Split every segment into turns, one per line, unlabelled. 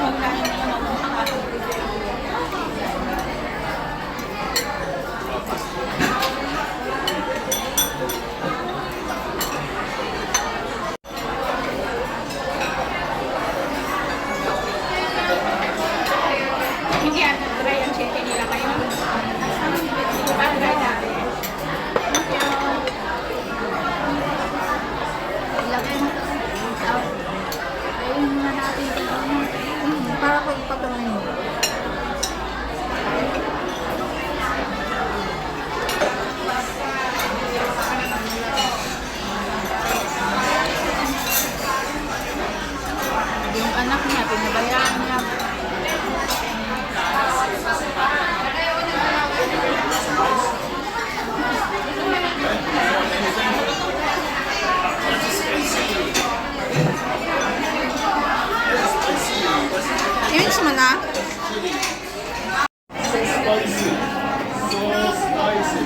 Hindi yan, dry ang chicken nila kayo. Dry natin.
Ilagay mo ito. Ayun na natin ito. Para pag patuloy mo. Yung anak niya, pinabayaan niya. I-mix mo na.
Spicy. So spicy.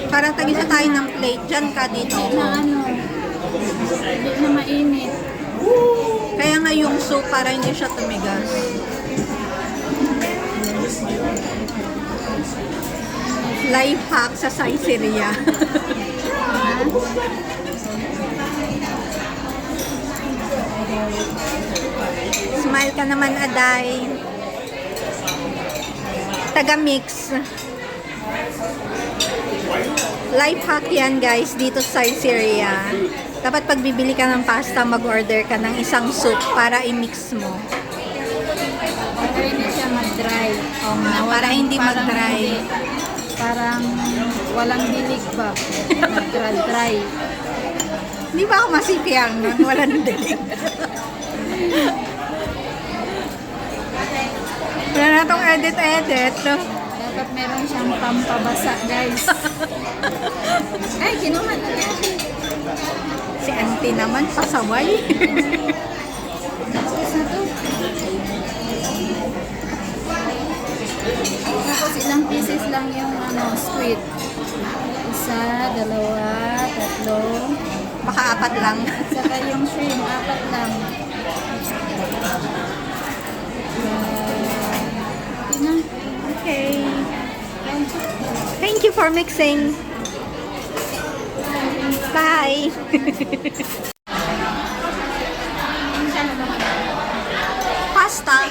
Para tagisa tayo ng plate. Diyan ka dito.
Na ano, hindi na mainit.
Kaya nga yung soup para hindi siya tumigas. Life hack sa Saizeriya. Smile ka naman, Aday. Taga-mix. Life hack yan, guys, dito sa Saizeriya. Dapat pag bibili ka ng pasta, mag-order ka ng isang soup para i-mix mo.
Para hindi siya mag-dry.
Para hindi
Parang
mag-dry.
hindi. Parang walang dilig ba? Nag-dry.
Hindi ba ako masipiyang nun? Walang dilig. Wala na itong edit-edit. No?
Dapat meron siyang pampabasa, guys. Ay, kinuha na niya.
Si auntie naman, pasaway.
Tapos na to. Tapos ilang pieces lang yung squid. Isa, dalawa, tatlo.
Baka 4 lang.
Saka yung shrimp, 4 lang. Okay na.
Okay. Thank you for mixing. Bye. Pasta.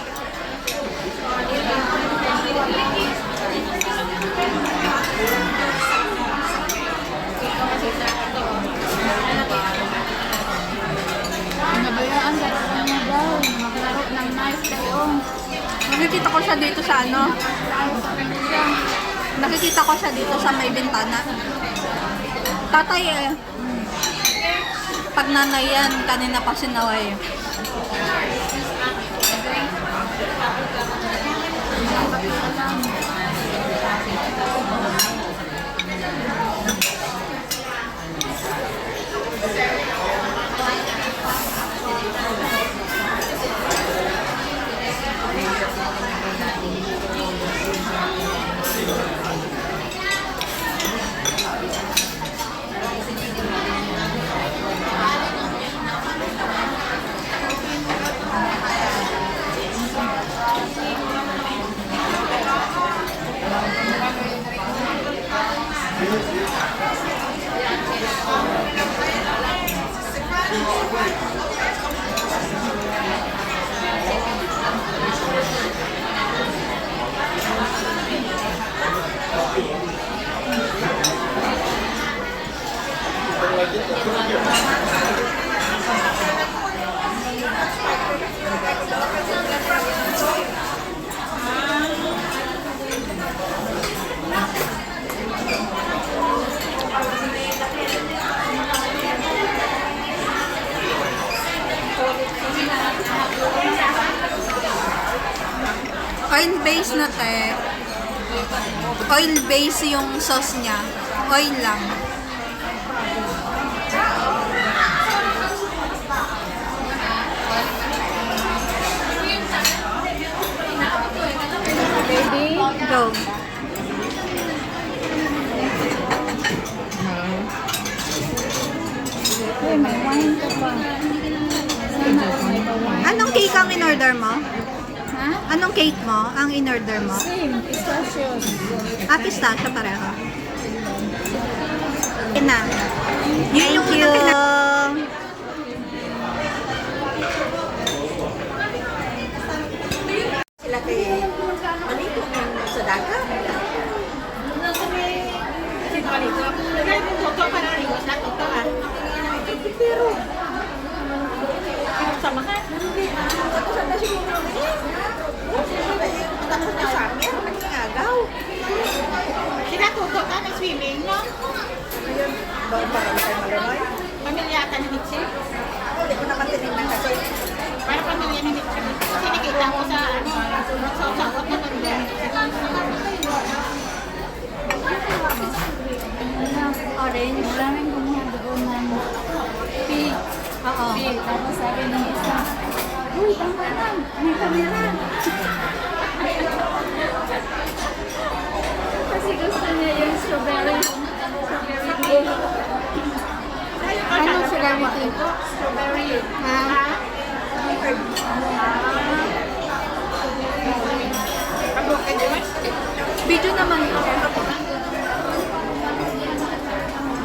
Nabayaan sa niya daw. Maglaro ng knife kayo.
Nakikita ko siya dito sa ano. Nakikita ko siya dito sa may bintana. Tatay eh. Pag nanay yan, kanina pa sinaway. Oil base na te. Oil base yung sauce niya. Oil lang.
Ready?
Go. Anong cake mo? Ang in-order mo?
Same, pistachios.
Pistachio pareho. Yun na. Yun yung unang
Sila kay Manito sa dagat. Kasi Manito, lagay mo toto para rin sa toto ah. Pero, sama ka. Ako sa siguro. Tapos na sa amin, nagkagaw. Sila toto ka na swimming, no? Ayun, bawang pa kami kayo malamay. Pamilya ka ni Mitzi? Hindi ko naman tinignan kasi. Para pamilya ni Mitzi. Kasi nakita ko sa sa na pamilya.
Orange. Maraming kumuha doon ng pig.
Oo.
Pig. Tapos sabi ng isa, uy, tama lang. May kamera. Kasi gusto niya yung strawberry. Strawberry cake. Anong strawberry cake? Strawberry. Ha?
Video naman.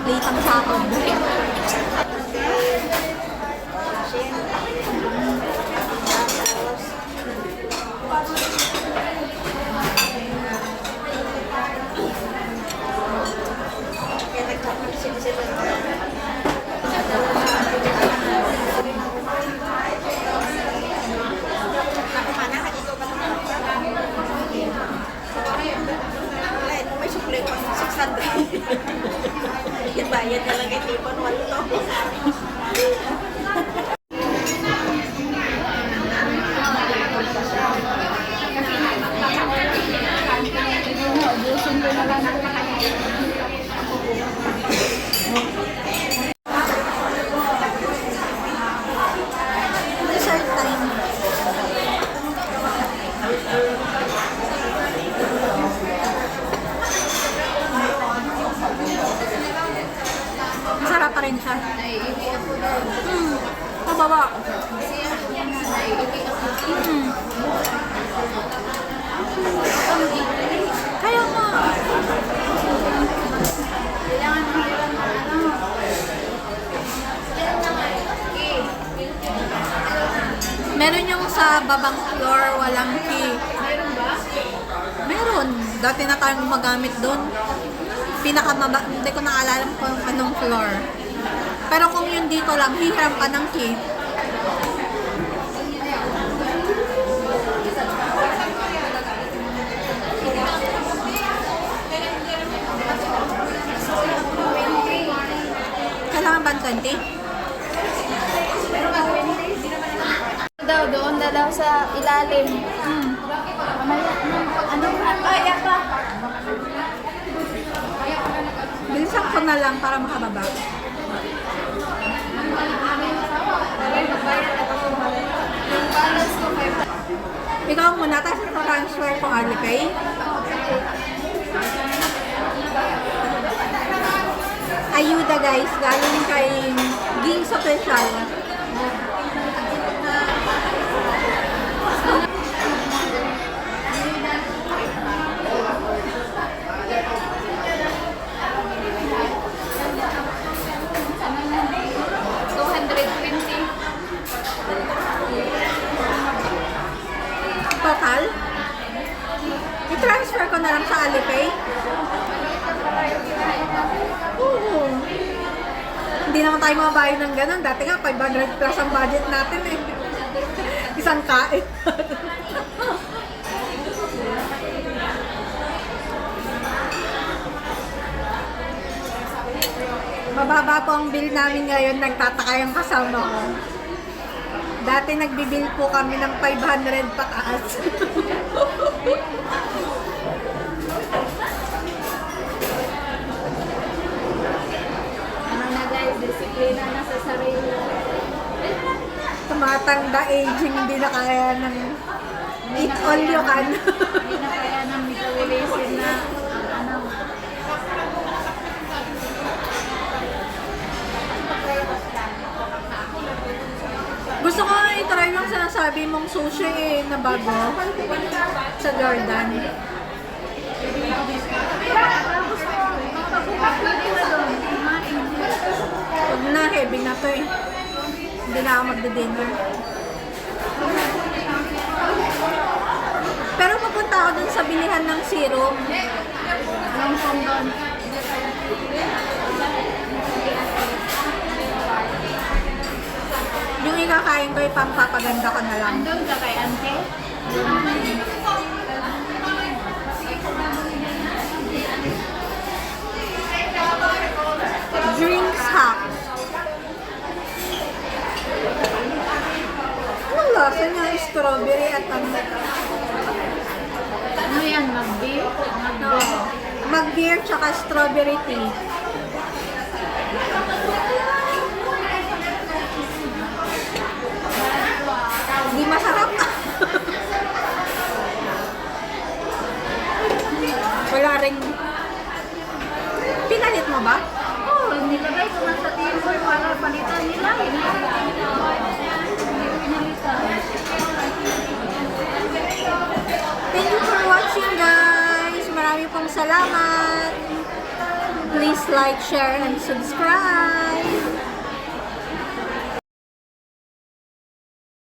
Late ang sakot.
May sukli pa 600. Bayad na lang kay Tipon 1 to.
Ubusin ko na lang.
Dessert time. Masarap pa rin siya. Mababa. Kaya nga. Meron yung sa babang floor, walang key. Meron ba? Meron. Dati na tayong gumagamit doon. Hindi ko naalala kung anong floor. Pero kung yun dito lang, hihiram ka ng key. Kailangan ba 20?
Doon na daw sa ilalim.
Bilisan ko na lang para makababa.
Yung balance ko kay
Ikaw muna, tapos transfer ko Alipay. Ayuda guys, galing kay Gings Official. Total? I-transfer ko na lang sa Alipay. Oo. Hindi naman tayo mababayad ng ganun. Dati nga, 500 plus ang budget natin eh. Isang kain. Mababa po ang bill namin ngayon. Nagtataka yung kasama ko. Dati nagbibill po kami ng 500 pataas.
ano na guys, disiplina na sa sarili.
Tumatanda aging, hindi na kaya ng eat all you can.
Hindi na kaya nang metabolism na ano.
Gusto ko i-try yung sinasabi sinasabi mong sushi na bago sa Jordan. Huwag na, heavy na to eh. Hindi na ako magdi-dinner. Pero pupunta ako dun sa bilihan ng syrup.
Anong pong doon?
Yung ikakain ko, ipampapaganda ko na lang.
Andun ka kay auntie?
Drinks hack. Anong lasa niya? Strawberry at ano?
Ano yan? Mag-beer?
No. Mag-beer tsaka strawberry tea. Hindi masarap. Wala rin. Pinalit mo ba?
Oo, nilagay ko na sa table para palitan nila.
Thank you for watching, guys. Marami pong salamat. Please like, share, and subscribe.